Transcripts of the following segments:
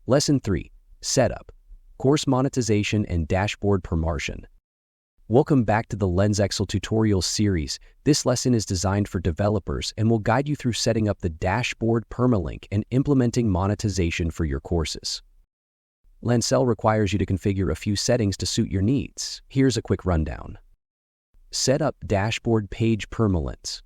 Lesson 3. Setup, Course Monetization and Dashboard Promotion. Welcome back to the Lenxel tutorial series. This lesson is designed for developers and will guide you through setting up the dashboard Permalink and implementing monetization for your courses. Lenxel requires you to configure a few settings to suit your needs. Here's a quick rundown. Set up dashboard page permalinks.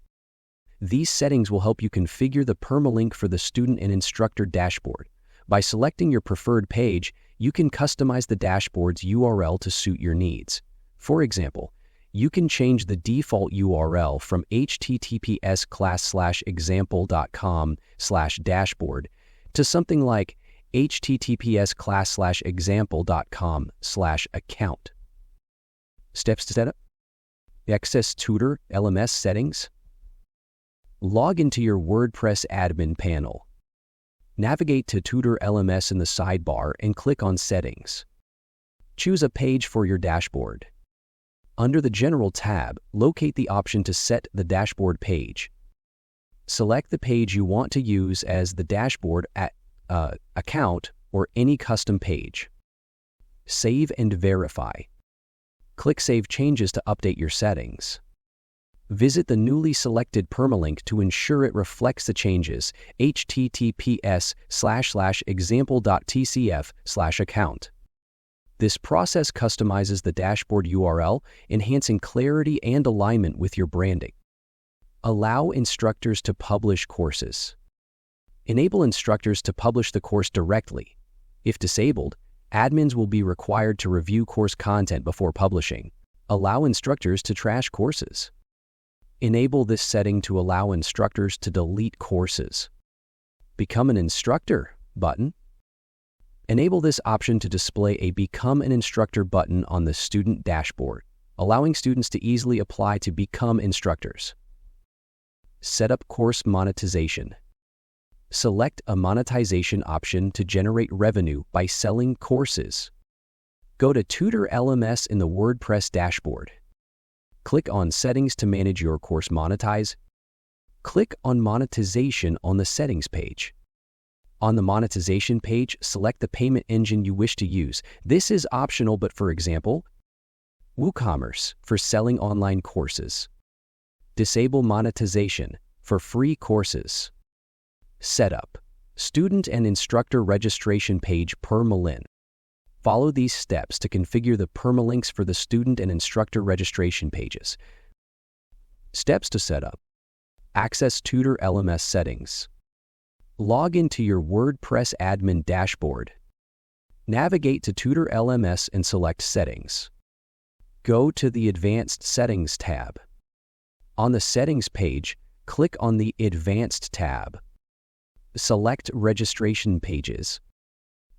These settings will help you configure the permalink for the student and instructor dashboard. By selecting your preferred page, you can customize the dashboard's URL to suit your needs. For example, you can change the default URL from https://example.com/dashboard to something like https://example.com/account. Steps to set up. Access Tutor LMS settings. Log into your WordPress admin panel. Navigate to Tutor LMS in the sidebar and click on Settings. Choose a page for your dashboard. Under the General tab, locate the option to set the dashboard page. Select the page you want to use as the dashboard account or any custom page. Save and verify. Click Save Changes to update your settings. Visit the newly selected permalink to ensure it reflects the changes. https://example.tcf/account. This process customizes the dashboard URL, enhancing clarity and alignment with your branding. Allow instructors to publish courses. Enable instructors to publish the course directly. If disabled, admins will be required to review course content before publishing. Allow instructors to trash courses. Enable this setting to allow instructors to delete courses. Become an Instructor button. Enable this option to display a Become an Instructor button on the student dashboard, allowing students to easily apply to become instructors. Set up course monetization. Select a monetization option to generate revenue by selling courses. Go to Tutor LMS in the WordPress dashboard. Click on Settings to manage your course monetize. Click on Monetization on the Settings page. On the Monetization page, select the payment engine you wish to use. This is optional, but for example, WooCommerce for selling online courses. Disable monetization for free courses. Setup, Student and Instructor Registration Page Permalink. Follow these steps to configure the permalinks for the student and instructor registration pages. Steps to set up. Access Tutor LMS settings. Log into your WordPress admin dashboard. Navigate to Tutor LMS and select Settings. Go to the Advanced Settings tab. On the Settings page, click on the Advanced tab. Select Registration Pages.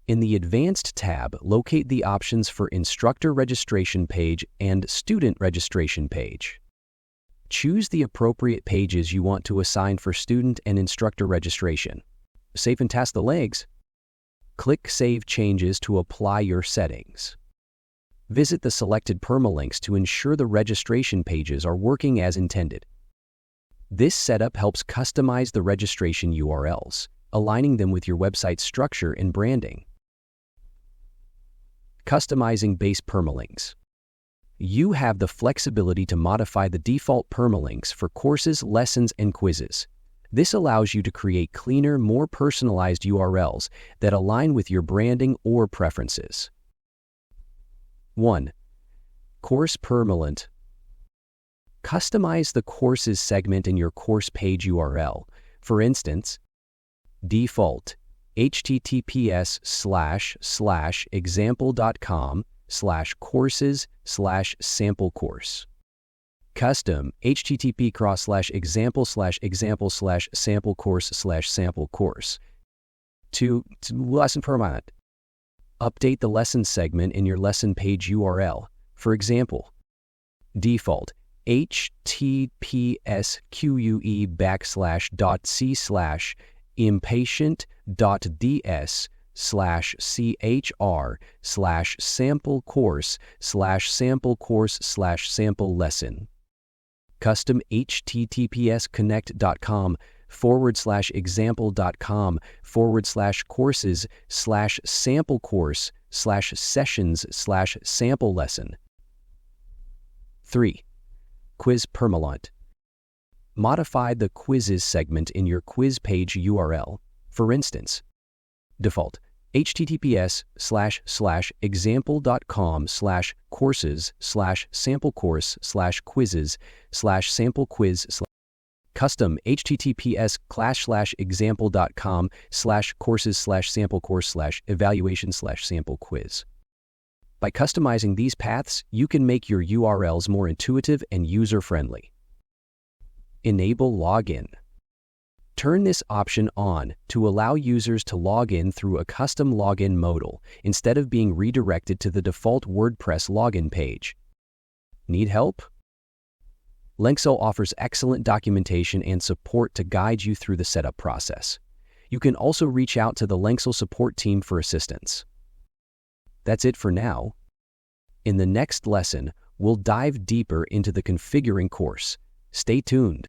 In the Advanced tab, locate the options for Instructor Registration Page and Student Registration Page. Choose the appropriate pages you want to assign for student and instructor registration. Save and test the legs. Click Save Changes to apply your settings. Visit the selected permalinks to ensure the registration pages are working as intended. This setup helps customize the registration URLs, aligning them with your website's structure and branding. Customizing base permalinks. You have the flexibility to modify the default permalinks for courses, lessons, and quizzes. This allows you to create cleaner, more personalized URLs that align with your branding or preferences. 1. Course Permalink. Customize the courses segment in your course page URL. For instance, default https://example.com/courses/sample course. Custom http://example/example/sample course/sample course. 2. Lesson Permalink. Update the lesson segment in your lesson page URL. For example, default https://impatient.ds/chr/sample course/sample course/sample lesson. Custom https://connect.com example.com/courses/sample course/sessions/sample lesson. 3. Quiz Permalink. Modify the quizzes segment in your quiz page URL. For instance, default https://example.com/courses/sample course/quizzes/sample quiz custom https://example.com/courses/sample course/evaluation/sample quiz. By customizing these paths, you can make your URLs more intuitive and user-friendly. Enable login. Turn this option on to allow users to log in through a custom login modal instead of being redirected to the default WordPress login page. Need help? Lenxel offers excellent documentation and support to guide you through the setup process. You can also reach out to the Lenxel support team for assistance. That's it for now. In the next lesson, we'll dive deeper into the configuring course. Stay tuned.